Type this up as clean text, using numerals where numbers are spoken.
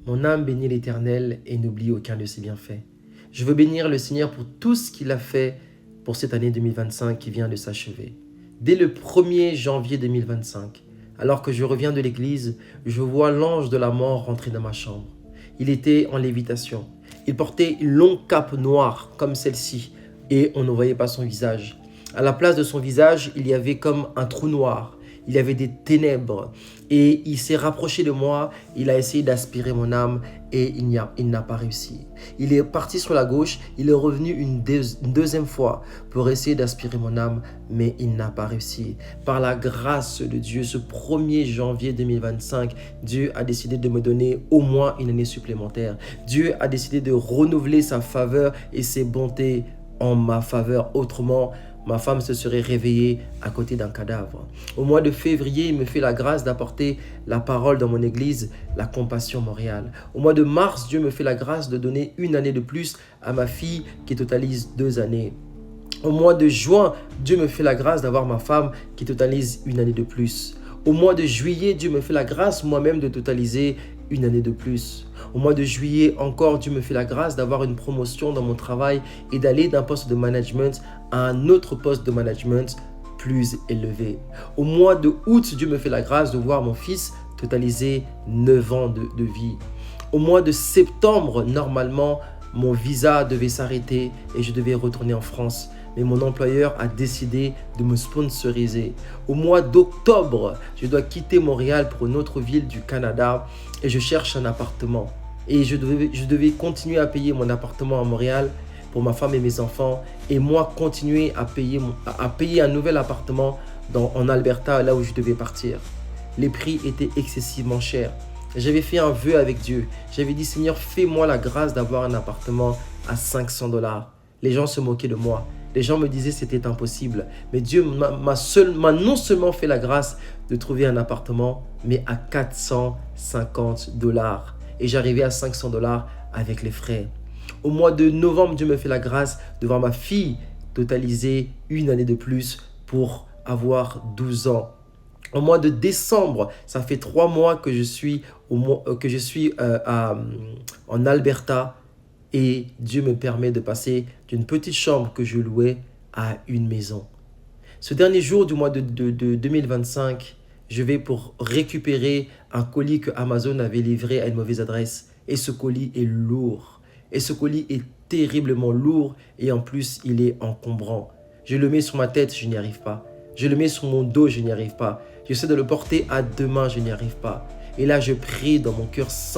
Mon âme bénit l'Éternel et n'oublie aucun de ses bienfaits. Je veux bénir le Seigneur pour tout ce qu'il a fait pour cette année 2025 qui vient de s'achever. Dès le 1er janvier 2025, alors que je reviens de l'église, je vois l'ange de la mort rentrer dans ma chambre. Il était en lévitation. Il portait une longue cape noire comme celle-ci et on ne voyait pas son visage. À la place de son visage, il y avait comme un trou noir. Il y avait des ténèbres et il s'est rapproché de moi. Il a essayé d'aspirer mon âme et il n'a pas réussi. Il est parti sur la gauche. Il est revenu une deuxième fois pour essayer d'aspirer mon âme, mais il n'a pas réussi. Par la grâce de Dieu, ce 1er janvier 2025, Dieu a décidé de me donner au moins une année supplémentaire. Dieu a décidé de renouveler sa faveur et ses bontés en ma faveur. Autrement, ma femme se serait réveillée à côté d'un cadavre. Au mois de février, il me fait la grâce d'apporter la parole dans mon église, la Compassion Montréal. Au mois de mars, Dieu me fait la grâce de donner une année de plus à ma fille qui totalise 2 années. Au mois de juin, Dieu me fait la grâce d'avoir ma femme qui totalise une année de plus. Au mois de juillet, Dieu me fait la grâce moi-même de totaliser une année de plus. Au mois de juillet encore, Dieu me fait la grâce d'avoir une promotion dans mon travail et d'aller d'un poste de management à un autre poste de management plus élevé. Au mois de août, Dieu me fait la grâce de voir mon fils totaliser 9 ans de vie. Au mois de septembre, normalement, mon visa devait s'arrêter et je devais retourner en France. Mais mon employeur a décidé de me sponsoriser. Au mois d'octobre, je dois quitter Montréal pour une autre ville du Canada et je cherche un appartement. Et je devais continuer à payer mon appartement à Montréal pour ma femme et mes enfants et moi continuer à payer un nouvel appartement en Alberta, là où je devais partir. Les prix étaient excessivement chers. J'avais fait un vœu avec Dieu. J'avais dit, Seigneur, fais-moi la grâce d'avoir un appartement à 500 $. Les gens se moquaient de moi. Les gens me disaient que c'était impossible. Mais Dieu m'a non seulement fait la grâce de trouver un appartement, mais à 450 $. Et j'arrivais à 500 $ avec les frais. Au mois de novembre, Dieu me fait la grâce de voir ma fille totaliser une année de plus pour avoir 12 ans. Au mois de décembre, ça fait 3 mois que je suis en Alberta et Dieu me permet de passer d'une petite chambre que je louais à une maison. Ce dernier jour du mois de 2025, je vais pour récupérer un colis que Amazon avait livré à une mauvaise adresse. Et ce colis est lourd. Et ce colis est terriblement lourd et en plus, il est encombrant. Je le mets sur ma tête, je n'y arrive pas. Je le mets sur mon dos, je n'y arrive pas. J'essaie de le porter à 2 mains, je n'y arrive pas. Et là, je prie dans mon cœur